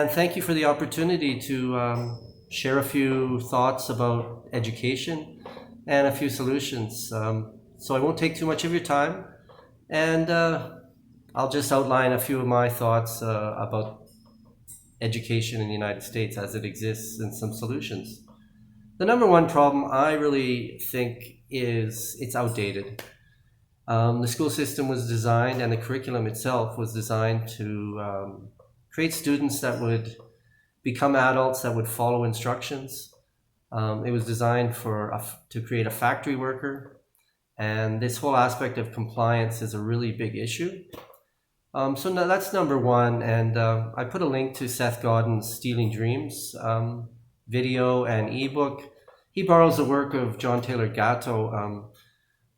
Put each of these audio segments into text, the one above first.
and thank you for the opportunity to share a few thoughts about education and a few solutions. So I won't take too much of your time, and I'll just outline a few of my thoughts about education in the United States as it exists and some solutions. The number one problem I really think is it's outdated. The school system was designed, and the curriculum itself was designed to create students that would become adults that would follow instructions. It was designed to create a factory worker, and this whole aspect of compliance is a really big issue. So now that's number one, and I put a link to Seth Godin's Stealing Dreams video and ebook. He borrows the work of John Taylor Gatto,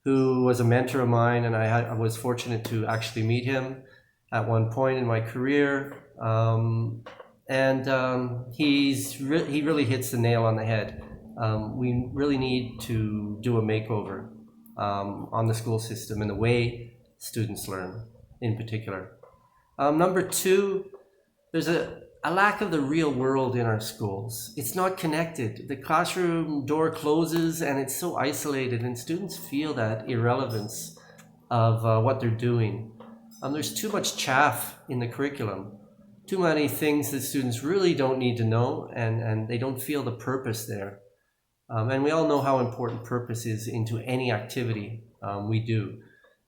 who was a mentor of mine, and I was fortunate to actually meet him at one point in my career. He really hits the nail on the head. We really need to do a makeover on the school system and the way students learn in particular. Number two, there's a lack of the real world in our schools. It's not connected. The classroom door closes and it's so isolated, and students feel that irrelevance of what they're doing. There's too much chaff in the curriculum, too many things that students really don't need to know, and they don't feel the purpose there. And we all know how important purpose is into any activity we do.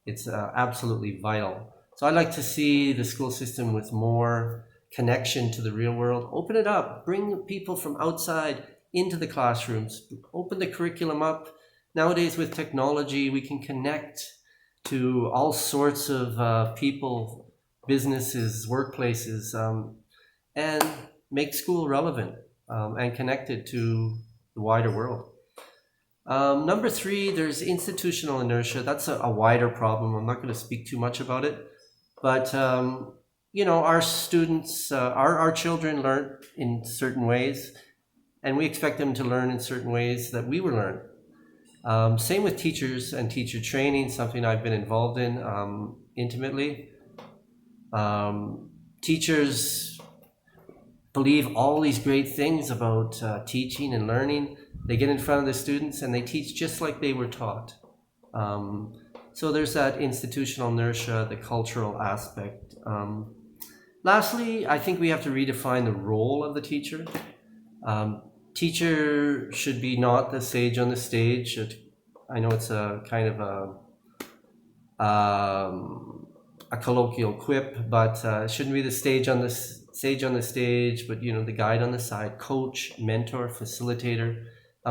It's absolutely vital. So I'd like to see the school system with more connection to the real world. Open it up, bring people from outside into the classrooms, open the curriculum up. Nowadays with technology, we can connect to all sorts of people, businesses, workplaces, and make school relevant and connected to the wider world. Number three, there's institutional inertia. That's a wider problem. I'm not going to speak too much about it, but our students, our children learn in certain ways, and we expect them to learn in certain ways that we were learned. Same with teachers and teacher training, something I've been involved in intimately. Teachers believe all these great things about teaching and learning. They get in front of the students and they teach just like they were taught. So there's that institutional inertia, the cultural aspect. Lastly, I think we have to redefine the role of the teacher. Teacher should be not the sage on the stage. I know it's a kind of a colloquial quip, but it shouldn't be the sage on the stage, but the guide on the side, coach, mentor, facilitator.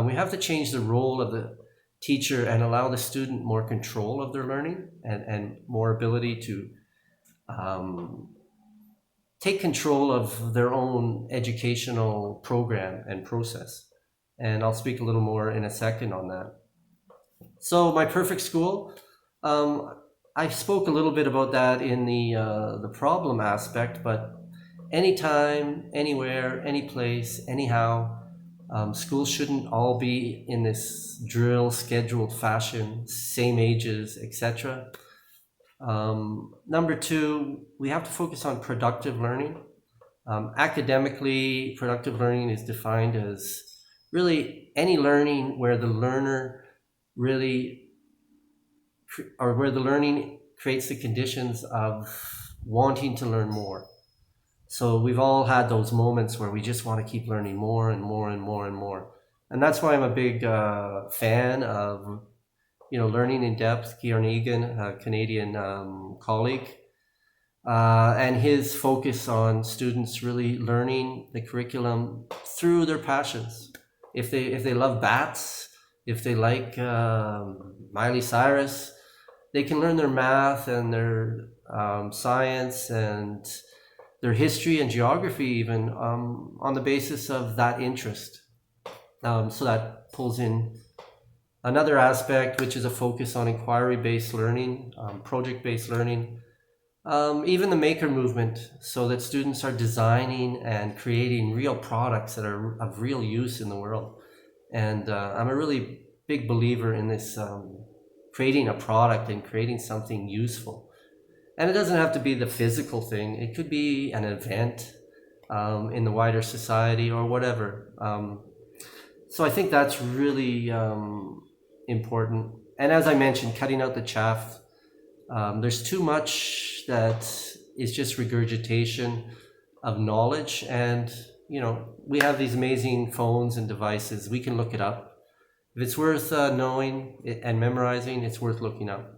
We have to change the role of the teacher and allow the student more control of their learning and more ability to take control of their own educational program and process. And I'll speak a little more in a second on that. So my perfect school, I spoke a little bit about that in the problem aspect, but anytime, anywhere, any place, anyhow, schools shouldn't all be in this drill scheduled fashion, same ages, etc. Number two, we have to focus on productive learning. Academically, productive learning is defined as really any learning where the learner where the learning creates the conditions of wanting to learn more. So we've all had those moments where we just want to keep learning more and more and more and more. And that's why I'm a big fan of Learning in Depth, Kieran Egan, a Canadian colleague, and his focus on students really learning the curriculum through their passions. If they love bats, if they like Miley Cyrus, they can learn their math and their science and their history and geography even on the basis of that interest. So that pulls in another aspect, which is a focus on inquiry-based learning, project-based learning, even the maker movement, so that students are designing and creating real products that are of real use in the world. And I'm a really big believer in this creating a product and creating something useful. And it doesn't have to be the physical thing. It could be an event. in the wider society or whatever. So I think that's really important. And as I mentioned, cutting out the chaff. There's too much that is just regurgitation of knowledge, and we have these amazing phones and devices. We can look it up. If it's worth knowing and memorizing, it's worth looking up.